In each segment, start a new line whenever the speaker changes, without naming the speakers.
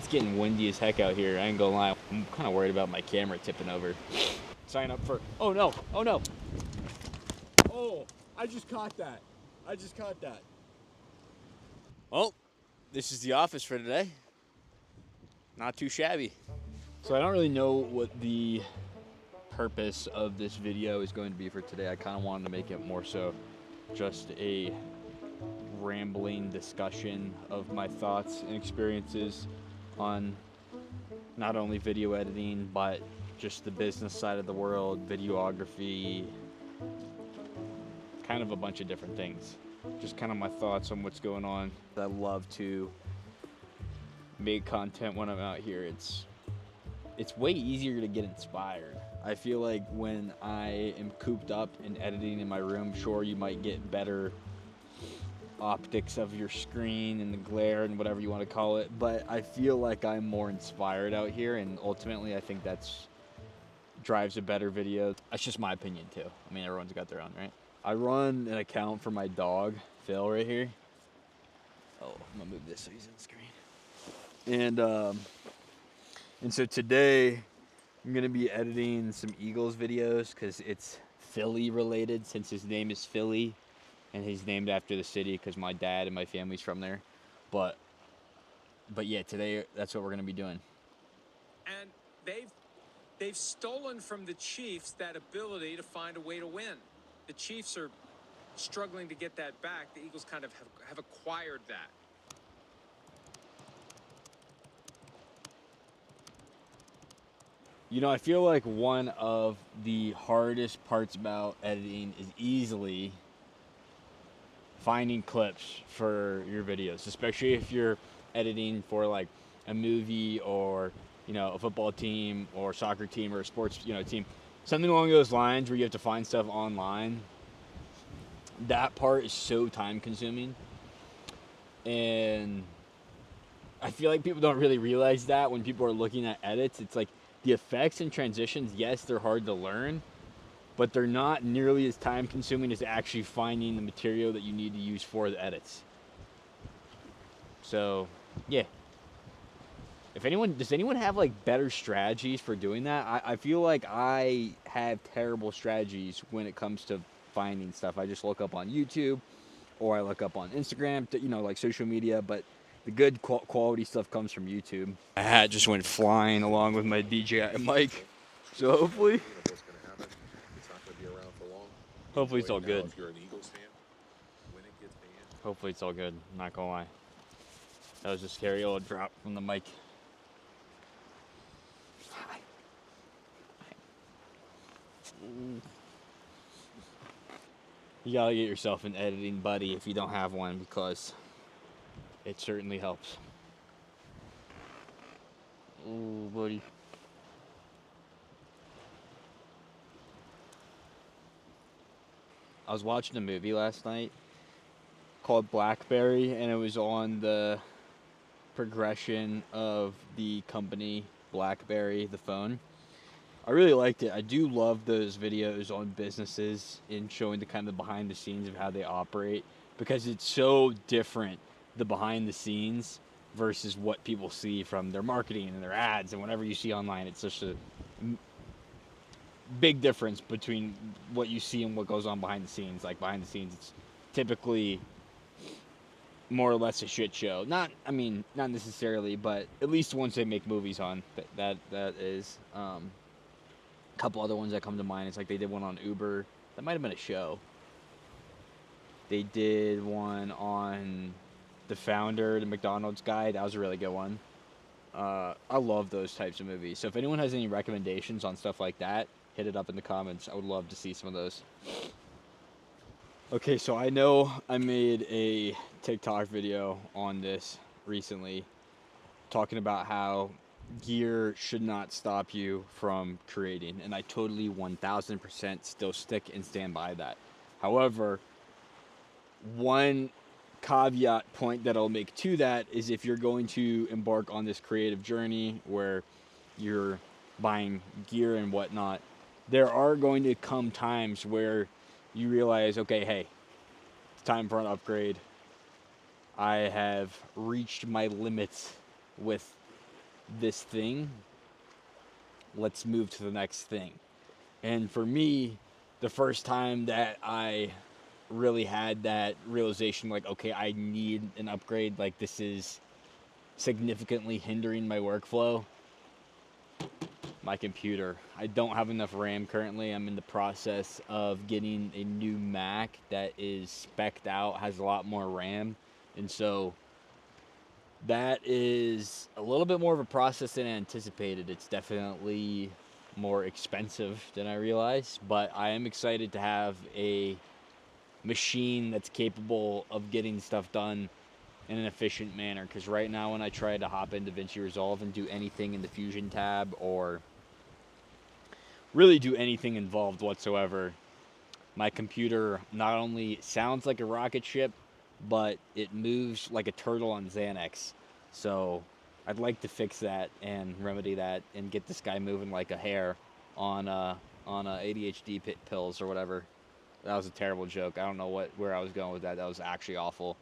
It's getting windy as heck out here. I ain't gonna lie. I'm kind of worried about my camera tipping over. Sign up for. Oh no! Oh no! Oh, I just caught that. I just caught that. Well, this is the office for today. Not too shabby. So I don't really know what the purpose of this video is going to be for today. I kind of wanted to make it more so just a rambling discussion of my thoughts and experiences on not only video editing, but just the business side of the world, videography, kind of a bunch of different things. Just kind of my thoughts on what's going on. I love to make content when I'm out here. It's way easier to get inspired. I feel like when I am cooped up and editing in my room, sure, you might get better optics of your screen and the glare and whatever you want to call it, but I feel like I'm more inspired out here, and ultimately I think that's drives a better video. That's just my opinion too. I mean, everyone's got their own, right? I run an account for my dog, Phil, right here. Oh, I'm gonna move this so he's on the screen. And so today I'm gonna be editing some Eagles videos because it's Philly related, since his name is Philly and he's named after the city because my dad and my family's from there. But yeah, today that's what we're gonna be doing.
And they've stolen from the Chiefs that ability to find a way to win. The Chiefs are struggling to get that back. The Eagles kind of have acquired that.
You know, I feel like one of the hardest parts about editing is easily finding clips for your videos, especially if you're editing for like a movie or, you know, a football team or soccer team or a sports, you know, team. Something along those lines where you have to find stuff online. That part is so time consuming. And I feel like people don't really realize that when people are looking at edits. It's like the effects and transitions, yes, they're hard to learn, but they're not nearly as time consuming as actually finding the material that you need to use for the edits. So, yeah. Does anyone have like better strategies for doing that? I feel like I have terrible strategies when it comes to finding stuff. I just look up on YouTube or I look up on Instagram, you know, like social media, but the good quality stuff comes from YouTube. My hat just went flying along with my DJI mic. So hopefully it's all good. Hopefully it's all good. I'm not gonna lie. That was a scary old drop from the mic. You gotta get yourself an editing buddy if you don't have one, because it certainly helps. Oh, buddy. I was watching a movie last night called Blackberry, and it was on the progression of the company Blackberry, the phone. I really liked it. I do love those videos on businesses and showing the kind of behind the scenes of how they operate, because it's so different, the behind the scenes versus what people see from their marketing and their ads and whatever you see online. It's such a big difference between what you see and what goes on behind the scenes. Like behind the scenes, it's typically more or less a shit show. Not necessarily, but at least once they make movies on that is. A couple other ones that come to mind. It's like they did one on Uber. That might have been a show. They did one on the founder, the McDonald's guy. That was a really good one. I love those types of movies. So if anyone has any recommendations on stuff like that, hit it up in the comments. I would love to see some of those. Okay, so I know I made a TikTok video on this recently, talking about how gear should not stop you from creating, and I totally 1000% still stick and stand by that. However, one caveat point that I'll make to that is, if you're going to embark on this creative journey where you're buying gear and whatnot, there are going to come times where you realize, okay, hey, it's time for an upgrade. I have reached my limits with this thing. Let's move to the next thing. And for me, the first time that I really had that realization, like, okay, I need an upgrade, like this is significantly hindering my workflow, my computer. I don't have enough RAM currently. I'm in the process of getting a new Mac that is spec'd out, has a lot more RAM. And so that is a little bit more of a process than I anticipated. It's definitely more expensive than I realized, but I am excited to have a machine that's capable of getting stuff done in an efficient manner. Because right now when I try to hop into DaVinci Resolve and do anything in the Fusion tab or really do anything involved whatsoever, my computer not only sounds like a rocket ship, but it moves like a turtle on Xanax. So I'd like to fix that and remedy that and get this guy moving like a hare on ADHD pills or whatever. That was a terrible joke. I don't know where I was going with that. That was actually awful.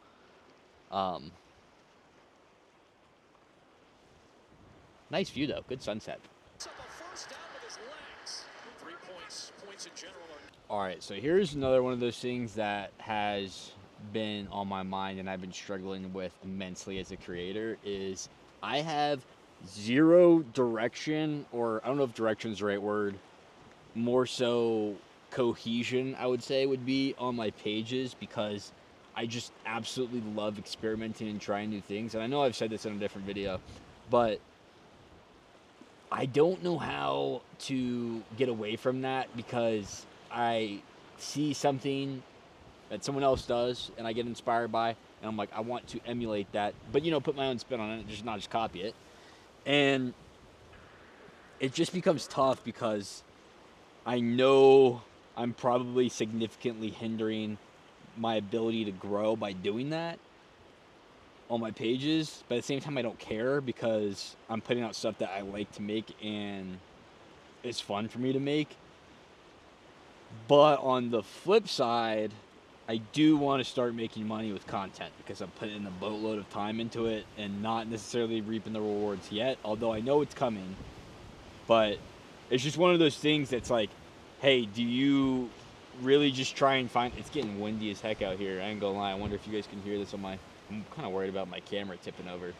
Nice view though. Good sunset. All right, so here's another one of those things that has been on my mind and I've been struggling with immensely as a creator is I have zero direction, or I don't know if direction is the right word, more so cohesion, I would say, would be on my pages, because I just absolutely love experimenting and trying new things. And I know I've said this in a different video, but I don't know how to get away from that, because I see something that someone else does and I get inspired by, and I'm like, I want to emulate that, but put my own spin on it, just not just copy it. And it just becomes tough because I know I'm probably significantly hindering my ability to grow by doing that on my pages, but at the same time I don't care, because I'm putting out stuff that I like to make and it's fun for me to make. But on the flip side, I do want to start making money with content, because I'm putting in a boatload of time into it and not necessarily reaping the rewards yet, although I know it's coming. But it's just one of those things that's like, hey, do you really just try and find... It's getting windy as heck out here, I ain't gonna lie. I wonder if you guys can hear this on my... I'm kind of worried about my camera tipping over.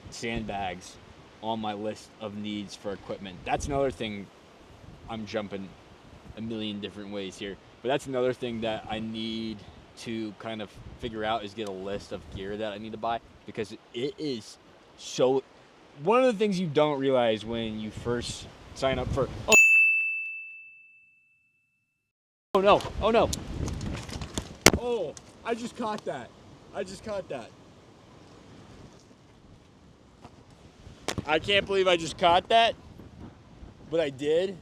Sandbags on my list of needs for equipment. That's another thing. I'm jumping a million different ways here, but that's another thing that I need to kind of figure out, is get a list of gear that I need to buy, because it is so... One of the things you don't realize when you first sign up for... Oh no, oh no. Oh, I just caught that. I can't believe I just caught that, but I did.